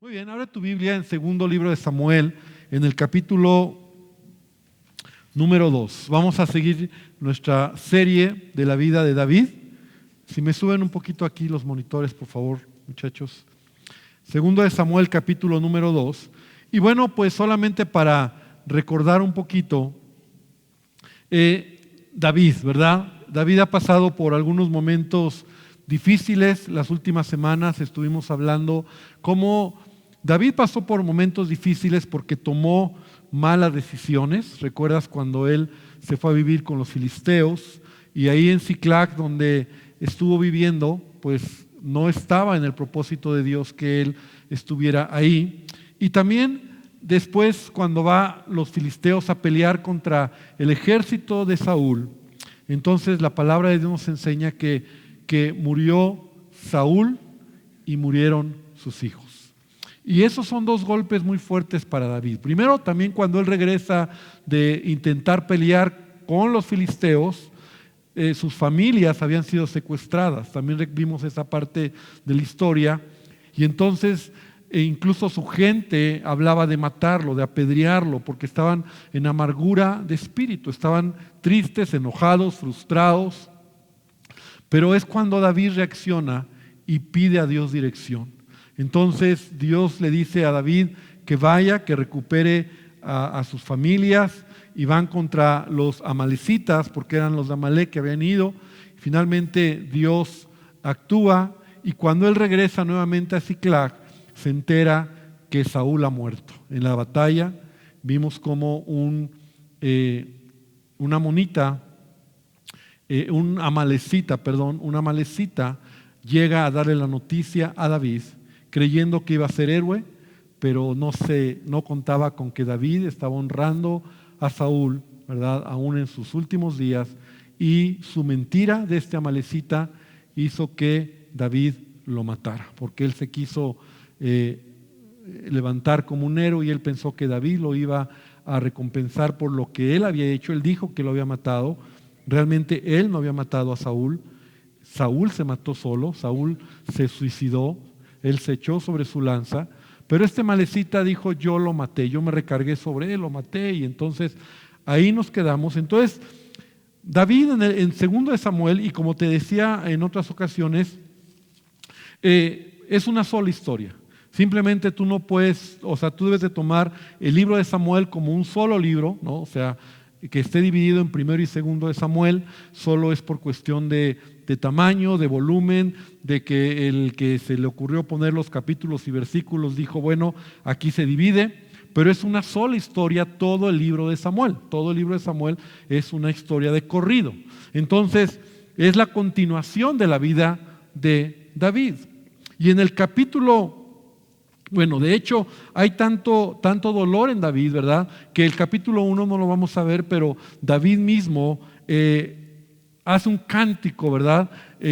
Muy bien, abre tu Biblia en segundo libro de Samuel, en el capítulo número 2. Vamos a seguir nuestra serie de la vida de David. Si me suben un poquito aquí los monitores, por favor, muchachos. Segundo de Samuel, capítulo número 2. Y bueno, pues solamente para recordar un poquito, David, ¿verdad? David ha pasado por algunos momentos difíciles. Las últimas semanas estuvimos hablando cómo David pasó por momentos difíciles porque tomó malas decisiones. ¿Recuerdas cuando él se fue a vivir con los filisteos? Y ahí en Siclag, donde estuvo viviendo, pues no estaba en el propósito de Dios que él estuviera ahí. Y también después, cuando va los filisteos a pelear contra el ejército de Saúl, entonces la palabra de Dios nos enseña que murió Saúl y murieron sus hijos. Y esos son dos golpes muy fuertes para David. Primero, también cuando él regresa de intentar pelear con los filisteos, sus familias habían sido secuestradas. También vimos esa parte de la historia. Y entonces incluso su gente hablaba de matarlo, de apedrearlo, porque estaban en amargura de espíritu, estaban tristes, enojados, frustrados. Pero es cuando David reacciona y pide a Dios dirección. Entonces Dios le dice a David que vaya, que recupere a sus familias, y van contra los amalecitas, porque eran los de Amalec que habían ido. Finalmente Dios actúa, y cuando él regresa nuevamente a Siclag, se entera que Saúl ha muerto. En la batalla vimos como una amalecita llega a darle la noticia a David, creyendo que iba a ser héroe, pero no contaba con que David estaba honrando a Saúl, ¿verdad?, aún en sus últimos días, y su mentira de este amalecita hizo que David lo matara, porque él se quiso levantar como un héroe, y él pensó que David lo iba a recompensar por lo que él había hecho. Él dijo que lo había matado. Realmente él no había matado a Saúl. Saúl se mató solo, Saúl se suicidó, él se echó sobre su lanza, pero este amalecita dijo: yo lo maté, yo me recargué sobre él, lo maté. Y entonces ahí nos quedamos. Entonces David en segundo de Samuel, y como te decía en otras ocasiones, es una sola historia. Simplemente tú no puedes, tú debes de tomar el libro de Samuel como un solo libro, ¿no? O sea, que esté dividido en primero y segundo de Samuel, solo es por cuestión de tamaño, de volumen, de que el que se le ocurrió poner los capítulos y versículos dijo: bueno, aquí se divide. Pero es una sola historia todo el libro de Samuel. Todo el libro de Samuel es una historia de corrido. Entonces es la continuación de la vida de David. Y en el capítulo, de hecho hay tanto dolor en David, ¿verdad?, que el capítulo 1 no lo vamos a ver, pero David mismo hace un cántico, ¿verdad?,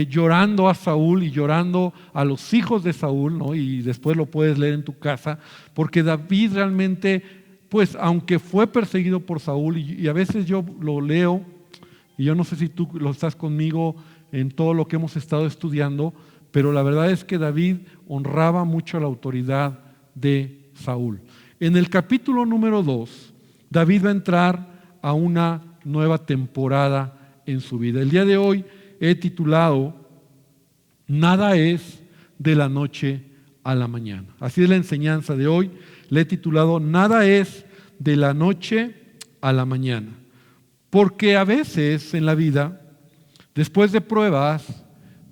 llorando a Saúl y llorando a los hijos de Saúl, ¿no? Y después lo puedes leer en tu casa, porque David realmente, pues aunque fue perseguido por Saúl, y a veces yo lo leo, y yo no sé si tú lo estás conmigo en todo lo que hemos estado estudiando, pero la verdad es que David honraba mucho la autoridad de Saúl. En el capítulo número 2, David va a entrar a una nueva temporada en su vida. El día de hoy he titulado: Nada es de la noche a la mañana. Así es la enseñanza de hoy. Le he titulado: Nada es de la noche a la mañana. Porque a veces en la vida, después de pruebas,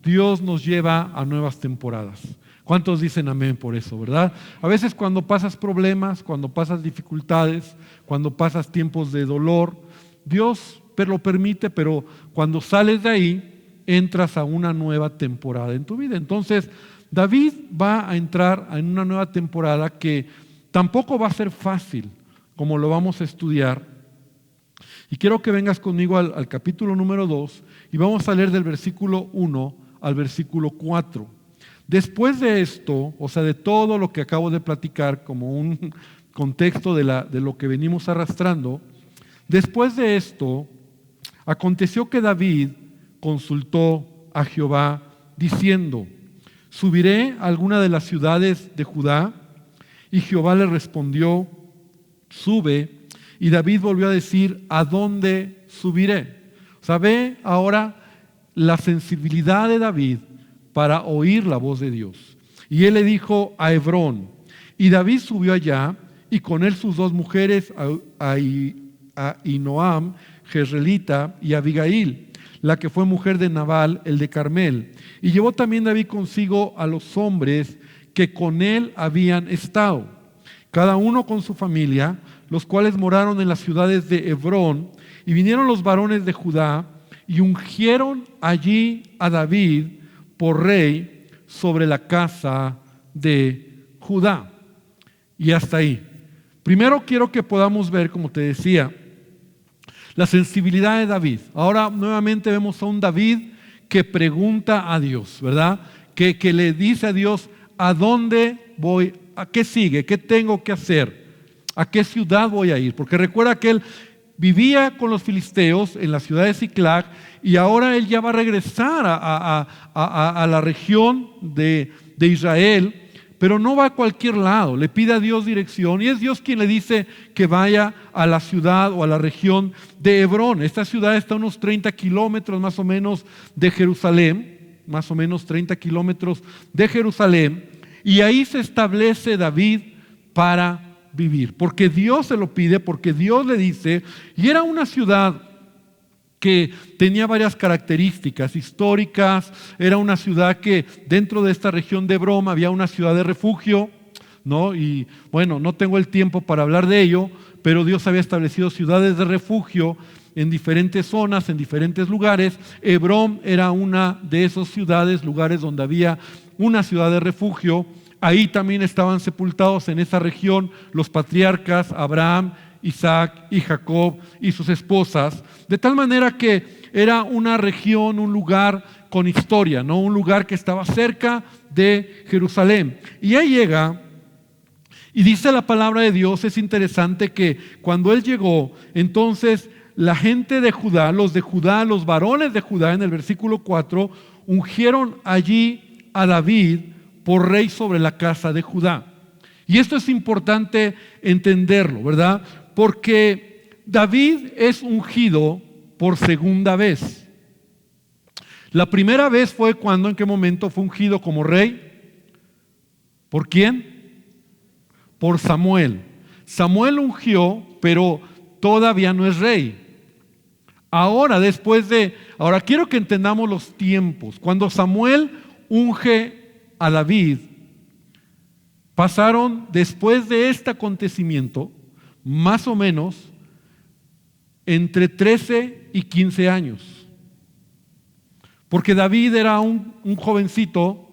Dios nos lleva a nuevas temporadas. ¿Cuántos dicen amén por eso, verdad? A veces cuando pasas problemas, cuando pasas dificultades, cuando pasas tiempos de dolor, Dios lo permite, pero cuando sales de ahí, entras a una nueva temporada en tu vida. Entonces, David va a entrar en una nueva temporada que tampoco va a ser fácil, como lo vamos a estudiar. Y quiero que vengas conmigo al capítulo número 2, y vamos a leer del versículo 1 al versículo 4. Después de esto, de todo lo que acabo de platicar, como un contexto de lo que venimos arrastrando, después de esto, aconteció que David consultó a Jehová diciendo: ¿subiré a alguna de las ciudades de Judá Y Jehová le respondió: sube. Y David volvió a decir: ¿a dónde subiré? O sea, ve ahora la sensibilidad de David para oír la voz de Dios. Y él le dijo: a Hebrón. Y David subió allá, y con él sus dos mujeres, Ahinoam, jezreelita, y Abigail, la que fue mujer de Nabal, el de Carmel. Y llevó también David consigo a los hombres que con él habían estado, cada uno con su familia, los cuales moraron en las ciudades de Hebrón. Y vinieron los varones de Judá y ungieron allí a David por rey sobre la casa de Judá. Y hasta ahí. Primero quiero que podamos ver, como te decía, la sensibilidad de David. Ahora nuevamente vemos a un David que pregunta a Dios, ¿verdad? Que le dice a Dios: ¿a dónde voy? ¿A qué sigue? ¿Qué tengo que hacer? ¿A qué ciudad voy a ir? Porque recuerda que él vivía con los filisteos en la ciudad de Siclag, y ahora él ya va a regresar a la región de Israel, pero no va a cualquier lado. Le pide a Dios dirección, y es Dios quien le dice que vaya a la ciudad o a la región de Hebrón. Esta ciudad está a unos 30 kilómetros más o menos de Jerusalén, más o menos 30 kilómetros de Jerusalén, y ahí se establece David para vivir, porque Dios se lo pide, porque Dios le dice. Y era una ciudad que tenía varias características históricas. Era una ciudad que dentro de esta región de Hebrón había una ciudad de refugio, ¿no? Y bueno, no tengo el tiempo para hablar de ello, pero Dios había establecido ciudades de refugio en diferentes zonas, en diferentes lugares. Hebrón era una de esas ciudades, lugares donde había una ciudad de refugio. Ahí también estaban sepultados en esa región los patriarcas Abraham, Isaac y Jacob y sus esposas, de tal manera que era una región, un lugar con historia, ¿no? Un lugar que estaba cerca de Jerusalén. Y ahí llega, y dice la palabra de Dios, es interesante que cuando él llegó, entonces la gente de Judá, los varones de Judá, en el versículo 4, ungieron allí a David por rey sobre la casa de Judá. Y esto es importante entenderlo, ¿verdad? Porque David es ungido por segunda vez. La primera vez fue cuando, ¿en qué momento fue ungido como rey? ¿Por quién? Por Samuel. Samuel ungió, pero todavía no es rey. Ahora quiero que entendamos los tiempos. Cuando Samuel unge a David, pasaron después de este acontecimiento más o menos entre 13 y 15 años, porque David era un jovencito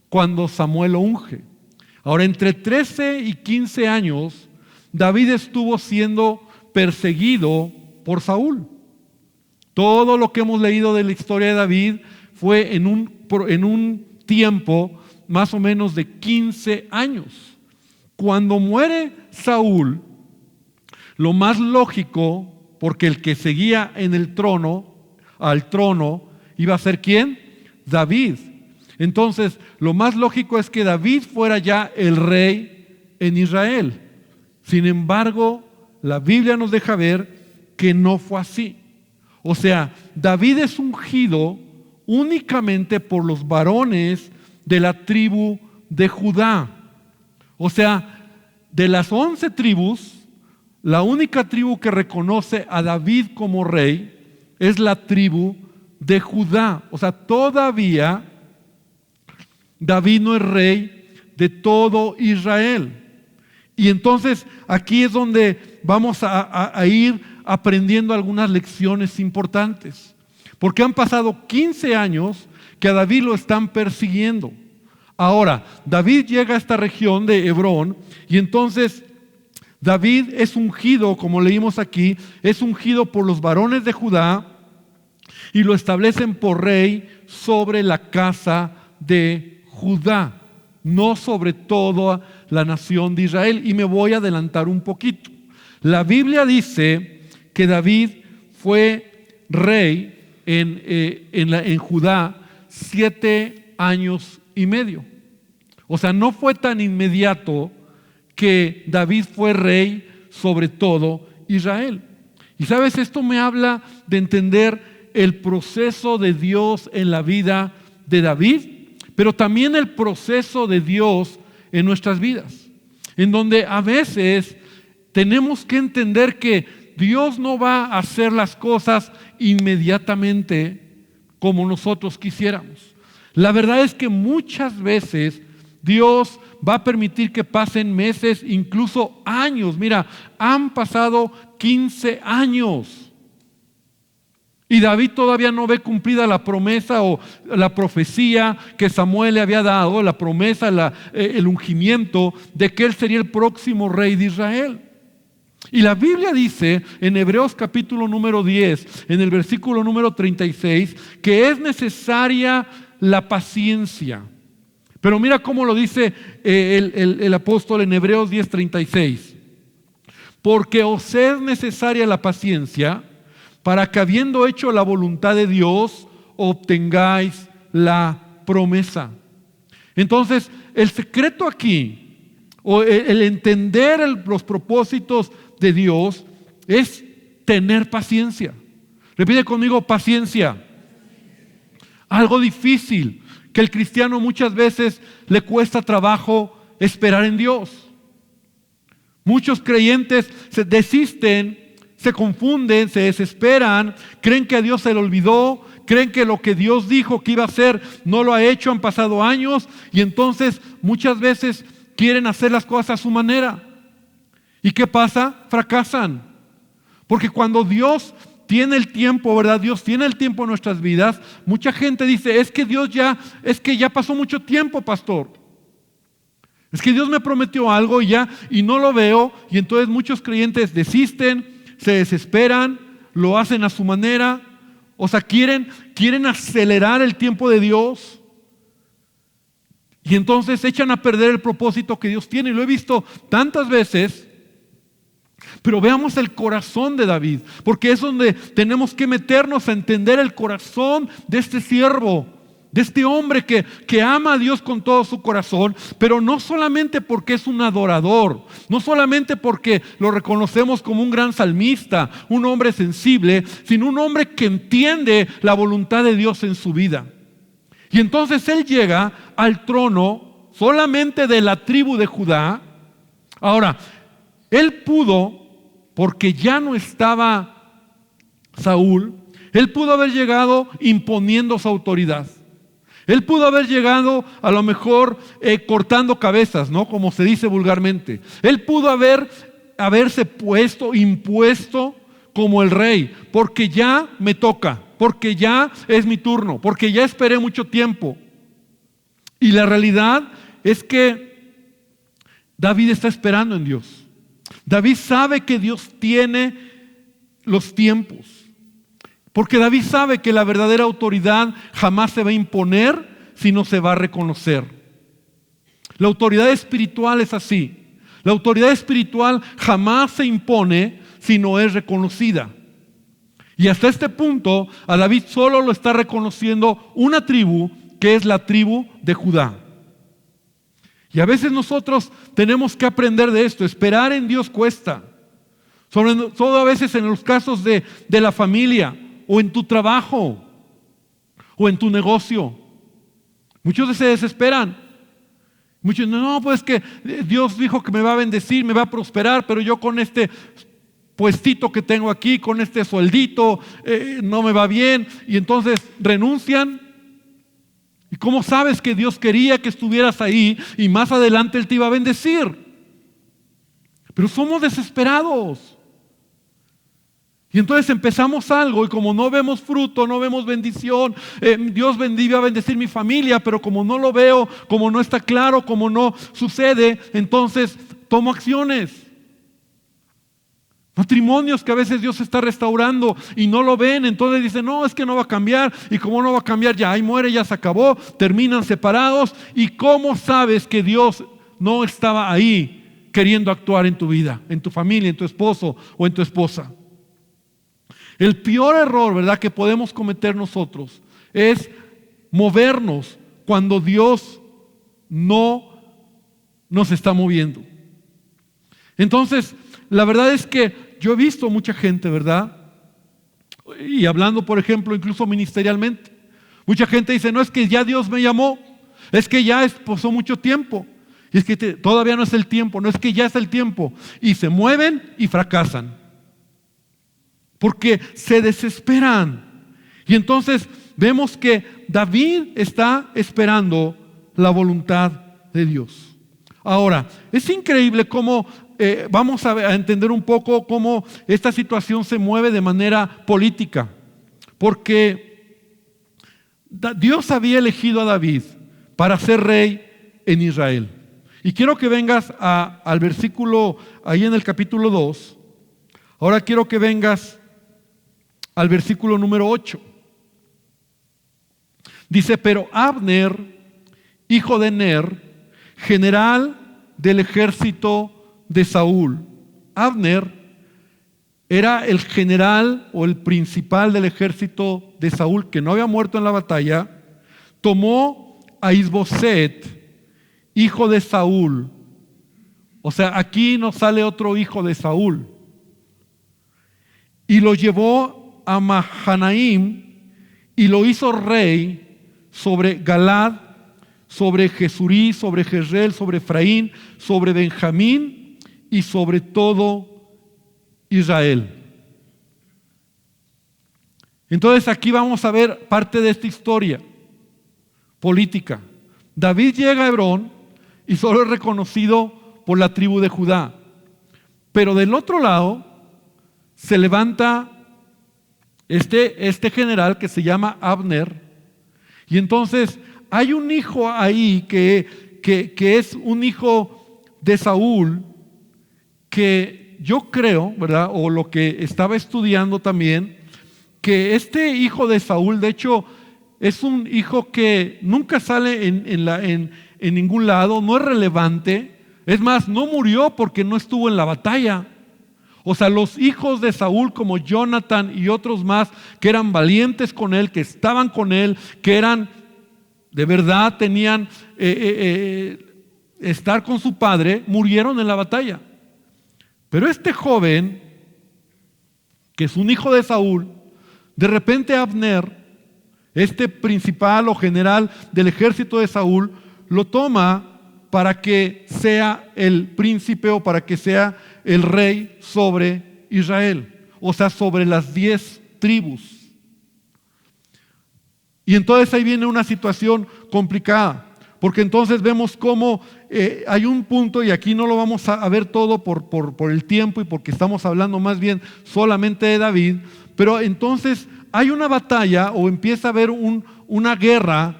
cuando Samuel lo unge. Ahora, entre 13 y 15 años, David estuvo siendo perseguido por Saúl. Todo lo que hemos leído de la historia de David fue en un tiempo más o menos de 15 años. Cuando muere Saúl, lo más lógico, porque el que seguía en el trono, al trono, iba a ser ¿quién? David. Entonces, lo más lógico es que David fuera ya el rey en Israel. Sin embargo, la Biblia nos deja ver que no fue así. O sea, David es ungido únicamente por los varones de la tribu de Judá. O sea, de las 11 tribus, la única tribu que reconoce a David como rey es la tribu de Judá. O sea, todavía David no es rey de todo Israel. Y entonces aquí es donde vamos a ir aprendiendo algunas lecciones importantes. Porque han pasado 15 años que a David lo están persiguiendo. Ahora, David llega a esta región de Hebrón, y entonces David es ungido, como leímos aquí, es ungido por los varones de Judá y lo establecen por rey sobre la casa de Judá, no sobre toda la nación de Israel. Y me voy a adelantar un poquito. La Biblia dice que David fue rey en Judá 7 años y medio. O sea, no fue tan inmediato que David fue rey sobre todo Israel. Y sabes, esto me habla de entender el proceso de Dios en la vida de David, pero también el proceso de Dios en nuestras vidas, en donde a veces tenemos que entender que Dios no va a hacer las cosas inmediatamente como nosotros quisiéramos. La verdad es que muchas veces Dios va a permitir que pasen meses, incluso años. Mira, han pasado 15 años. Y David todavía no ve cumplida la promesa o la profecía que Samuel le había dado, la promesa, el ungimiento de que él sería el próximo rey de Israel. Y la Biblia dice en Hebreos capítulo número 10, en el versículo número 36, que es necesaria la paciencia. Pero mira cómo lo dice el apóstol en Hebreos 10:36. Porque os es necesaria la paciencia para que habiendo hecho la voluntad de Dios, obtengáis la promesa. Entonces, el secreto aquí, o el entender los propósitos de Dios, es tener paciencia. Repite conmigo, paciencia. Algo difícil, que el cristiano muchas veces le cuesta trabajo esperar en Dios. Muchos creyentes se desisten, se confunden, se desesperan, creen que a Dios se le olvidó, creen que lo que Dios dijo que iba a hacer no lo ha hecho, han pasado años y entonces muchas veces quieren hacer las cosas a su manera. ¿Y qué pasa? Fracasan. Porque cuando Dios tiene el tiempo, ¿verdad? Dios tiene el tiempo en nuestras vidas. Mucha gente dice, es que ya pasó mucho tiempo, pastor. Es que Dios me prometió algo y no lo veo. Y entonces muchos creyentes desisten, se desesperan, lo hacen a su manera. O sea, quieren acelerar el tiempo de Dios. Y entonces echan a perder el propósito que Dios tiene. Y lo he visto tantas veces. Pero veamos el corazón de David, porque es donde tenemos que meternos a entender el corazón de este siervo, de este hombre que ama a Dios con todo su corazón, pero no solamente porque es un adorador, no solamente porque lo reconocemos como un gran salmista, un hombre sensible, sino un hombre que entiende la voluntad de Dios en su vida. Y entonces él llega al trono solamente de la tribu de Judá. Ahora, él pudo, porque ya no estaba Saúl, él pudo haber llegado imponiendo su autoridad. Él pudo haber llegado a lo mejor cortando cabezas, ¿no? Como se dice vulgarmente. Él pudo haberse impuesto como el rey, porque ya me toca, porque ya es mi turno, porque ya esperé mucho tiempo. Y la realidad es que David está esperando en Dios. David sabe que Dios tiene los tiempos, porque David sabe que la verdadera autoridad jamás se va a imponer, sino se va a reconocer. La autoridad espiritual es así. La autoridad espiritual jamás se impone, sino es reconocida. Y hasta este punto, a David solo lo está reconociendo una tribu, que es la tribu de Judá. Y a veces nosotros tenemos que aprender de esto. Esperar en Dios cuesta. Sobre todo a veces en los casos de la familia, o en tu trabajo, o en tu negocio. Muchos se desesperan. Muchos, no, pues que Dios dijo que me va a bendecir, me va a prosperar, pero yo con este puestito que tengo aquí, con este sueldito, no me va bien. Y entonces renuncian. ¿Y cómo sabes que Dios quería que estuvieras ahí y más adelante Él te iba a bendecir? Pero somos desesperados. Y entonces empezamos algo y como no vemos fruto, no vemos bendición, Dios iba a bendecir mi familia, pero como no lo veo, como no está claro, como no sucede, entonces tomo acciones. Matrimonios que a veces Dios está restaurando y no lo ven, entonces dicen, no, es que no va a cambiar, y como no va a cambiar, ya ahí muere, ya se acabó, terminan separados. ¿Y cómo sabes que Dios no estaba ahí queriendo actuar en tu vida, en tu familia, en tu esposo o en tu esposa? El peor error, ¿verdad?, que podemos cometer nosotros es movernos cuando Dios no nos está moviendo. Entonces, la verdad es que yo he visto mucha gente, ¿verdad? Y hablando, por ejemplo, incluso ministerialmente, mucha gente dice, no, es que ya Dios me llamó, es que ya pasó mucho tiempo, y es que todavía no es el tiempo, no es que ya es el tiempo, y se mueven y fracasan, porque se desesperan. Y entonces vemos que David está esperando la voluntad de Dios. Ahora, es increíble cómo vamos a entender un poco cómo esta situación se mueve de manera política, porque Dios había elegido a David para ser rey en Israel. Y quiero que vengas al versículo, ahí en el capítulo 2. Ahora quiero que vengas al versículo número 8. Dice, pero Abner, hijo de Ner, general del ejército de Saúl. Abner era el general o el principal del ejército de Saúl, que no había muerto en la batalla. Tomó a Isboset, hijo de Saúl. O sea, aquí no sale otro hijo de Saúl. Y lo llevó a Mahanaim y lo hizo rey sobre Galad, sobre Jesurí, sobre Jezreel, sobre Efraín, sobre Benjamín y sobre todo Israel. Entonces aquí vamos a ver parte de esta historia política. David llega a Hebrón y solo es reconocido por la tribu de Judá. Pero del otro lado se levanta este general que se llama Abner, y entonces hay un hijo ahí que es un hijo de Saúl, que yo creo, ¿verdad? O lo que estaba estudiando también, que este hijo de Saúl, de hecho, es un hijo que nunca sale en ningún lado, no es relevante. Es más, no murió porque no estuvo en la batalla. O sea, los hijos de Saúl como Jonathan y otros más que eran valientes con él, que estaban con él, que eran de verdad, tenían estar con su padre, murieron en la batalla. Pero este joven, que es un hijo de Saúl, de repente Abner, este principal o general del ejército de Saúl, lo toma para que sea el príncipe o para que sea el rey sobre Israel, o sea, sobre las 10 tribus. Y entonces ahí viene una situación complicada, porque entonces vemos cómo hay un punto, y aquí no lo vamos a ver todo por el tiempo y porque estamos hablando más bien solamente de David, pero entonces hay una batalla o empieza a haber una guerra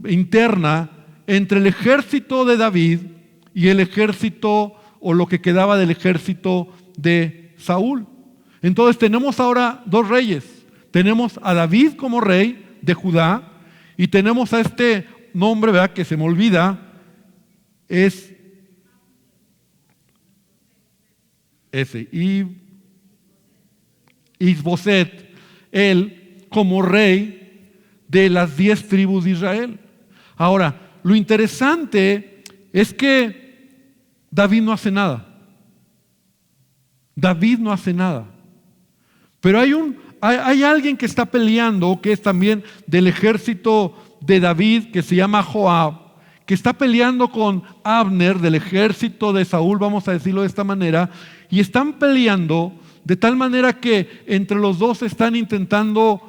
interna entre el ejército de David y el ejército o lo que quedaba del ejército de Saúl. Entonces tenemos ahora dos reyes. Tenemos a David como rey de Judá y tenemos a este nombre, ¿verdad?, que se me olvida, es ese, Isboset, él como rey de las 10 tribus de Israel. Ahora, lo interesante es que David no hace nada. David no hace nada. Pero hay alguien que está peleando, que es también del ejército de David, que se llama Joab, que está peleando con Abner del ejército de Saúl, vamos a decirlo de esta manera, y están peleando de tal manera que entre los dos están intentando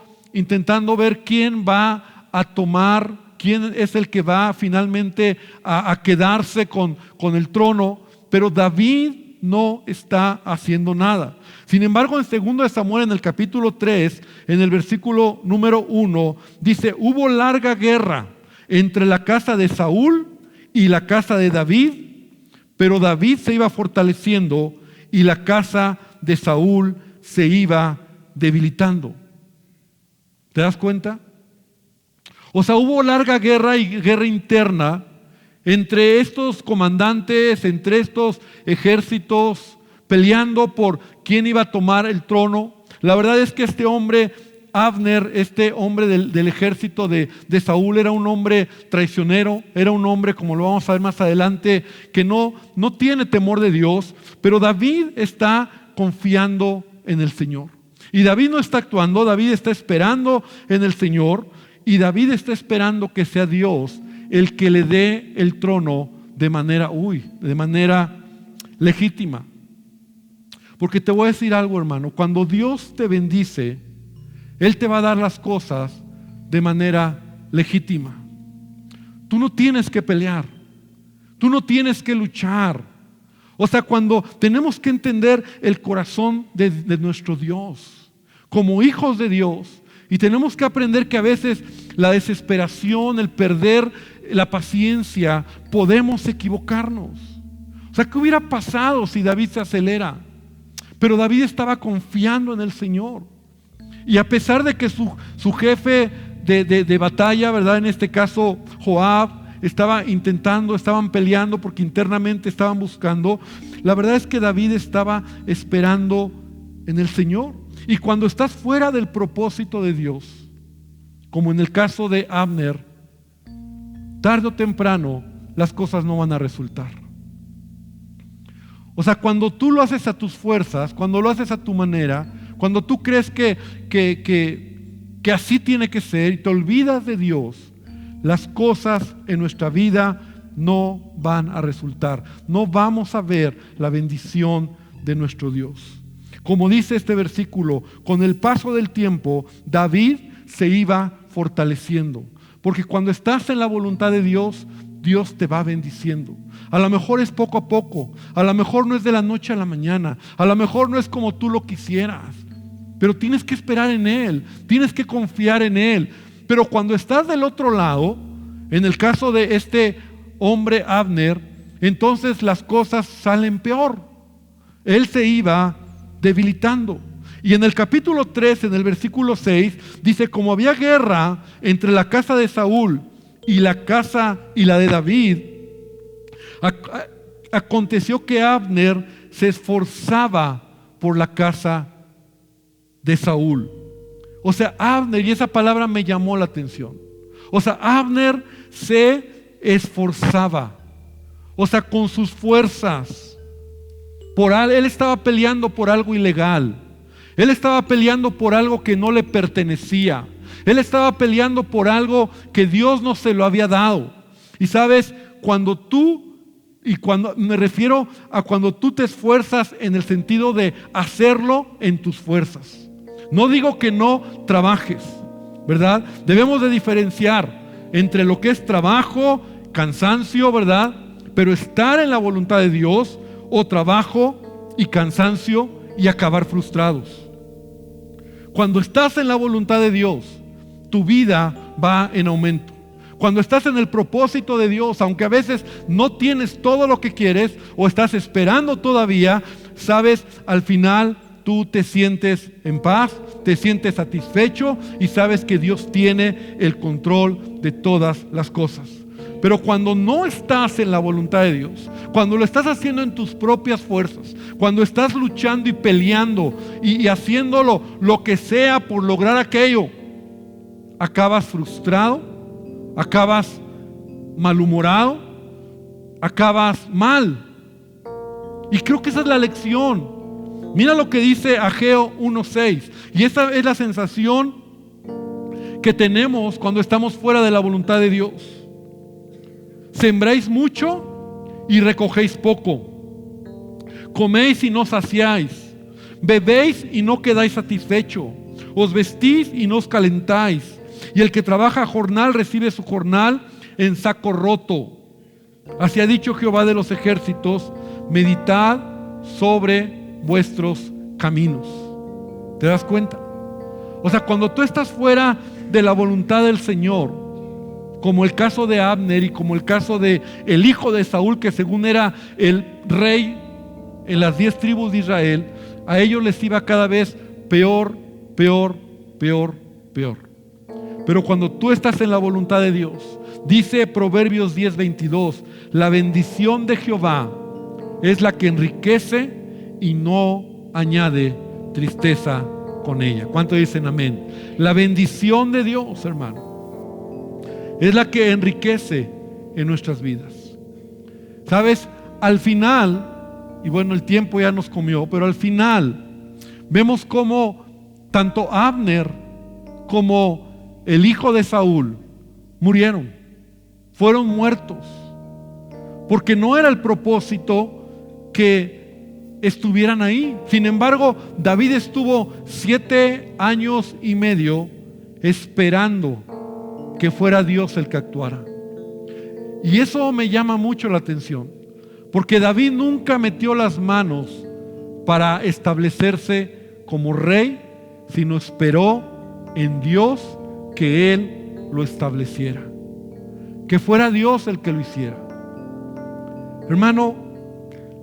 ver quién va a tomar, quién es el que va finalmente a quedarse con el trono, pero David no está haciendo nada. Sin embargo, en 2 Samuel, en el capítulo 3, en el versículo número 1, dice, hubo larga guerra entre la casa de Saúl y la casa de David, pero David se iba fortaleciendo y la casa de Saúl se iba debilitando. ¿Te das cuenta? O sea, hubo larga guerra y guerra interna entre estos comandantes, entre estos ejércitos, peleando por quién iba a tomar el trono. La verdad es que este hombre Abner, este hombre del ejército de Saúl, era un hombre traicionero, era un hombre, como lo vamos a ver más adelante, que no tiene temor de Dios, pero David está confiando en el Señor. Y David no está actuando, David está esperando en el Señor, y David está esperando que sea Dios el que le dé el trono de manera legítima. Porque te voy a decir algo, hermano, cuando Dios te bendice, Él te va a dar las cosas de manera legítima. Tú no tienes que pelear, tú no tienes que luchar. O sea, cuando tenemos que entender el corazón de nuestro Dios, como hijos de Dios, y tenemos que aprender que a veces la desesperación, el perder la paciencia, podemos equivocarnos. O sea, ¿qué hubiera pasado si David se acelera? Pero David estaba confiando en el Señor. Y a pesar de que su jefe de batalla, ¿verdad? En este caso Joab, estaban peleando porque internamente estaban buscando. La verdad es que David estaba esperando en el Señor. Y cuando estás fuera del propósito de Dios, como en el caso de Abner, tarde o temprano las cosas no van a resultar. O sea, cuando tú lo haces a tus fuerzas, cuando lo haces a tu manera, cuando tú crees que así tiene que ser y te olvidas de Dios, las cosas en nuestra vida no van a resultar. No vamos a ver la bendición de nuestro Dios. Como dice este versículo, con el paso del tiempo, David se iba fortaleciendo. Porque cuando estás en la voluntad de Dios, Dios te va bendiciendo. A lo mejor es poco a poco, a lo mejor no es de la noche a la mañana, a lo mejor no es como tú lo quisieras, pero tienes que esperar en Él, tienes que confiar en Él. Pero cuando estás del otro lado, en el caso de este hombre Abner, entonces las cosas salen peor. Él se iba debilitando. Y en el capítulo 3, en el versículo 6, dice: como había guerra entre la casa de Saúl y la de David, aconteció que Abner se esforzaba por la casa de Saúl. O sea, Abner, y esa palabra me llamó la atención. O sea, Abner se esforzaba. O sea, con sus fuerzas. Él estaba peleando por algo ilegal. Él estaba peleando por algo que no le pertenecía. Él estaba peleando por algo que Dios no se lo había dado. Y sabes, cuando me refiero a cuando tú te esfuerzas en el sentido de hacerlo en tus fuerzas. No digo que no trabajes, ¿verdad? Debemos de diferenciar entre lo que es trabajo, cansancio, ¿verdad? Pero estar en la voluntad de Dios, o trabajo y cansancio y acabar frustrados. Cuando estás en la voluntad de Dios, tu vida va en aumento. Cuando estás en el propósito de Dios, aunque a veces no tienes todo lo que quieres o estás esperando todavía, sabes, al final tú te sientes en paz, te sientes satisfecho y sabes que Dios tiene el control de todas las cosas. Pero cuando no estás en la voluntad de Dios, cuando lo estás haciendo en tus propias fuerzas, cuando estás luchando y peleando y haciéndolo lo que sea por lograr aquello, acabas frustrado, acabas malhumorado, acabas mal. Y creo que esa es la lección. Mira lo que dice Ageo 1:6. Y esa es la sensación que tenemos cuando estamos fuera de la voluntad de Dios. Sembráis mucho y recogéis poco. Coméis y no saciáis. Bebéis y no quedáis satisfecho. Os vestís y no os calentáis. Y el que trabaja a jornal recibe su jornal en saco roto. Así ha dicho Jehová de los ejércitos: meditad sobre vuestros caminos. ¿Te das cuenta? O sea, cuando tú estás fuera de la voluntad del Señor, como el caso de Abner y como el caso de el hijo de Saúl, que según era el rey en las 10 tribus de Israel, a ellos les iba cada vez peor, peor, peor, peor. Pero cuando tú estás en la voluntad de Dios, dice Proverbios 10:22, la bendición de Jehová es la que enriquece y no añade tristeza con ella. ¿Cuántos dicen amén? La bendición de Dios, hermano, es la que enriquece en nuestras vidas. ¿Sabes? Al final, y bueno, el tiempo ya nos comió, pero al final vemos cómo tanto Abner como el hijo de Saúl murieron, fueron muertos, porque no era el propósito que estuvieran ahí. Sin embargo, David estuvo 7 años y medio esperando que fuera Dios el que actuara. Y eso me llama mucho la atención, porque David nunca metió las manos para establecerse como rey, sino esperó en Dios que Él lo estableciera, que fuera Dios el que lo hiciera. Hermano,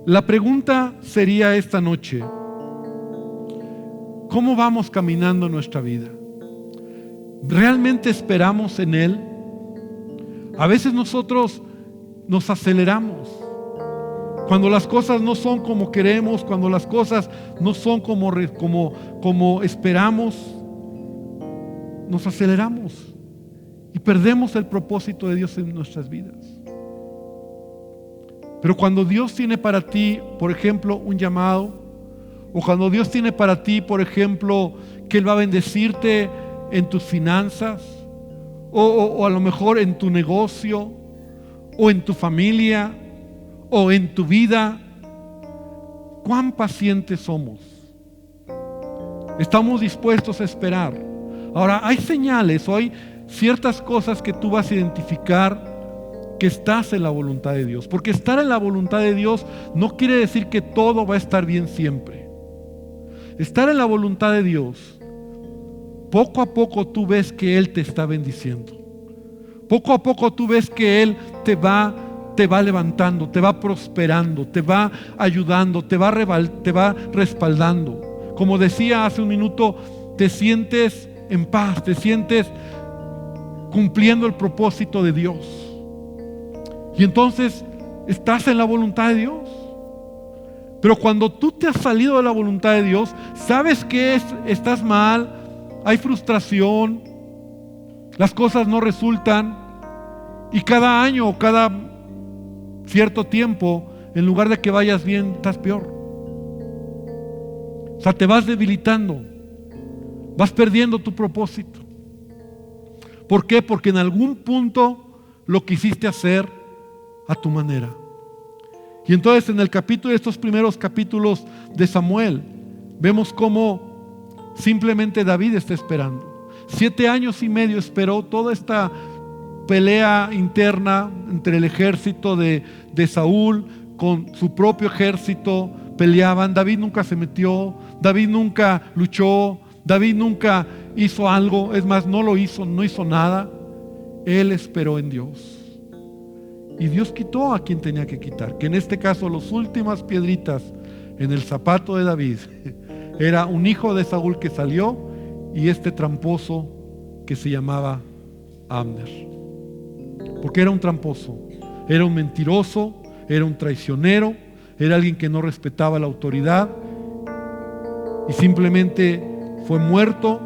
la pregunta sería esta noche: ¿cómo vamos caminando en nuestra vida? ¿Realmente esperamos en Él? A veces nosotros nos aceleramos. Cuando las cosas no son como queremos, cuando las cosas no son como esperamos, nos aceleramos y perdemos el propósito de Dios en nuestras vidas. Pero cuando Dios tiene para ti, por ejemplo, un llamado, o cuando Dios tiene para ti, por ejemplo, que Él va a bendecirte en tus finanzas, o a lo mejor en tu negocio, o en tu familia, o en tu vida, ¿cuán pacientes somos? ¿Estamos dispuestos a esperar? Ahora, hay señales o hay ciertas cosas que tú vas a identificar que estás en la voluntad de Dios. Porque estar en la voluntad de Dios no quiere decir que todo va a estar bien siempre. Estar en la voluntad de Dios, poco a poco tú ves que Él te está bendiciendo. Poco a poco tú ves que Él te va levantando, te va prosperando, te va ayudando, te va respaldando. Como decía hace un minuto, te sientes en paz, te sientes cumpliendo el propósito de Dios. Y entonces estás en la voluntad de Dios. Pero cuando tú te has salido de la voluntad de Dios, sabes que estás mal, hay frustración, las cosas no resultan, y cada año o cada cierto tiempo, en lugar de que vayas bien, estás peor. O sea, te vas debilitando, vas perdiendo tu propósito. ¿Por qué? Porque en algún punto lo quisiste hacer a tu manera. Y entonces en estos primeros capítulos de Samuel, vemos cómo simplemente David está esperando. 7 años y medio esperó toda esta pelea interna entre el ejército de Saúl con su propio ejército. Peleaban, David nunca se metió, David nunca luchó, David nunca hizo algo, es más, no hizo nada. Él esperó en Dios. Y Dios quitó a quien tenía que quitar, que en este caso las últimas piedritas en el zapato de David era un hijo de Saúl que salió, y este tramposo que se llamaba Abner. Porque era un tramposo, era un mentiroso, era un traicionero, era alguien que no respetaba la autoridad, y simplemente fue muerto.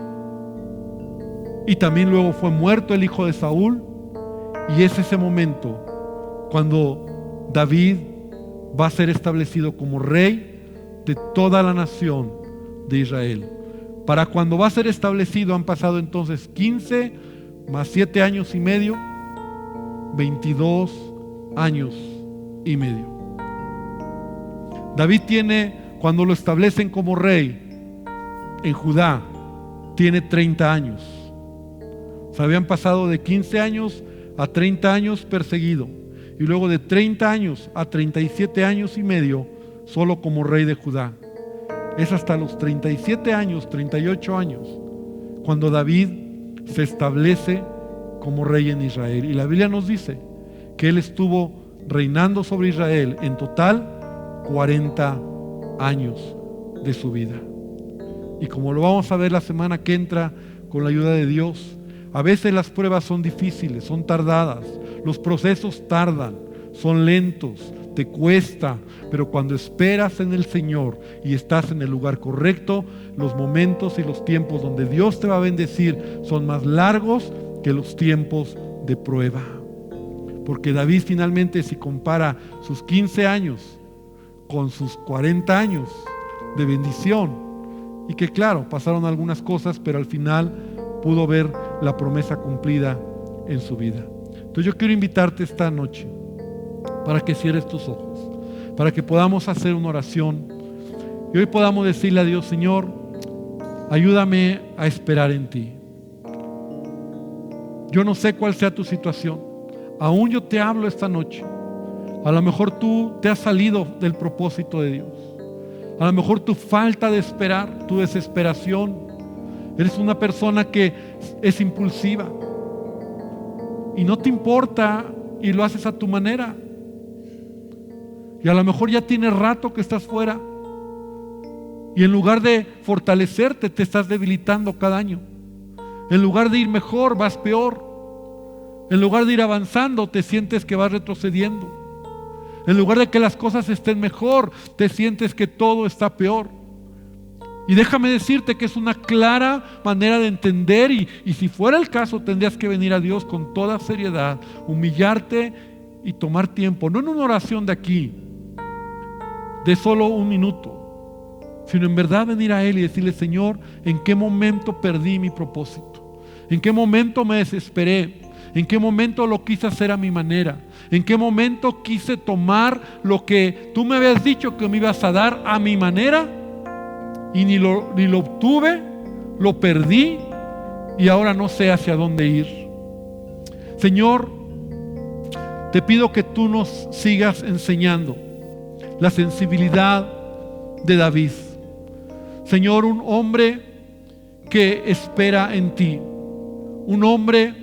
Y también luego fue muerto el hijo de Saúl. Y es ese momento cuando David va a ser establecido como rey de toda la nación de Israel. Para cuando va a ser establecido han pasado entonces 15 más 7 años y medio, 22 años y medio. David cuando lo establecen como rey en Judá, tiene 30 años. Se habían pasado de 15 años a 30 años perseguido, y luego de 30 años a 37 años y medio solo como rey de Judá. Es hasta los 37 años, 38 años, cuando David se establece como rey en Israel. Y la Biblia nos dice que él estuvo reinando sobre Israel en total 40 años de su vida. Y como lo vamos a ver la semana que entra, con la ayuda de Dios, a veces las pruebas son difíciles, son tardadas, los procesos tardan, son lentos, te cuesta, pero cuando esperas en el Señor y estás en el lugar correcto, los momentos y los tiempos donde Dios te va a bendecir son más largos que los tiempos de prueba. Porque David finalmente, si compara sus 15 años con sus 40 años de bendición, y que claro, pasaron algunas cosas, pero al final pudo ver la promesa cumplida en su vida. Entonces yo quiero invitarte esta noche para que cierres tus ojos, para que podamos hacer una oración y hoy podamos decirle a Dios: Señor, ayúdame a esperar en ti. Yo no sé cuál sea tu situación, aún yo te hablo esta noche. A lo mejor tú te has salido del propósito de Dios, a lo mejor tu falta de esperar, tu desesperación, eres una persona que es impulsiva y no te importa y lo haces a tu manera. Y a lo mejor ya tienes rato que estás fuera y en lugar de fortalecerte te estás debilitando cada año. En lugar de ir mejor vas peor. En lugar de ir avanzando te sientes que vas retrocediendo. En lugar de que las cosas estén mejor te sientes que todo está peor. Y déjame decirte que es una clara manera de entender y si fuera el caso tendrías que venir a Dios con toda seriedad, humillarte y tomar tiempo, no en una oración de aquí, de solo un minuto, sino en verdad venir a Él y decirle: Señor, ¿en qué momento perdí mi propósito? ¿En qué momento me desesperé? ¿En qué momento lo quise hacer a mi manera? ¿En qué momento quise tomar lo que tú me habías dicho que me ibas a dar a mi manera? Y ni lo obtuve, lo perdí y ahora no sé hacia dónde ir. Señor, te pido que tú nos sigas enseñando la sensibilidad de David. Señor, un hombre que espera en ti, un hombre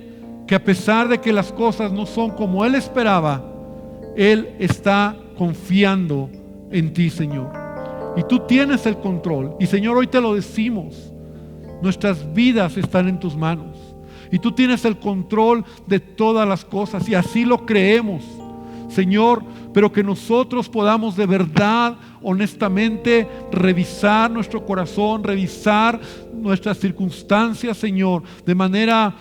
que a pesar de que las cosas no son como él esperaba, él está confiando en ti, Señor. Y tú tienes el control. Y Señor, hoy te lo decimos. Nuestras vidas están en tus manos. Y tú tienes el control de todas las cosas. Y así lo creemos, Señor. Pero que nosotros podamos de verdad, honestamente, revisar nuestro corazón, revisar nuestras circunstancias, Señor, de manera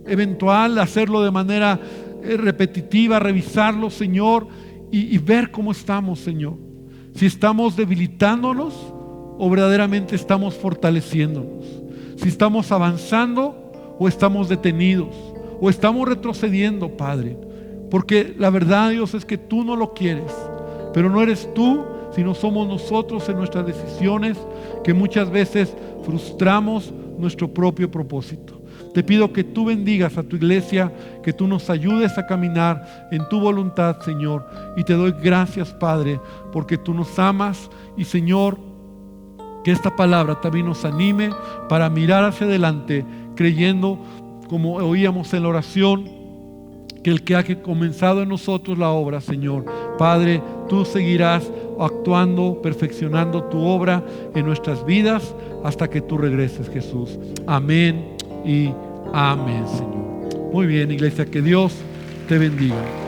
eventual, hacerlo de manera repetitiva, revisarlo, Señor, y ver cómo estamos, Señor. Si estamos debilitándonos o verdaderamente estamos fortaleciéndonos. Si estamos avanzando o estamos detenidos o estamos retrocediendo, Padre. Porque la verdad, Dios, es que tú no lo quieres, pero no eres tú, sino somos nosotros en nuestras decisiones que muchas veces frustramos nuestro propio propósito. Te pido que tú bendigas a tu iglesia, que tú nos ayudes a caminar en tu voluntad, Señor. Y te doy gracias, Padre, porque tú nos amas. Y, Señor, que esta palabra también nos anime para mirar hacia adelante, creyendo, como oíamos en la oración, que el que ha comenzado en nosotros la obra, Señor, Padre, tú seguirás actuando, perfeccionando tu obra en nuestras vidas hasta que tú regreses, Jesús. Amén y amén, Señor. Muy bien, iglesia, que Dios te bendiga.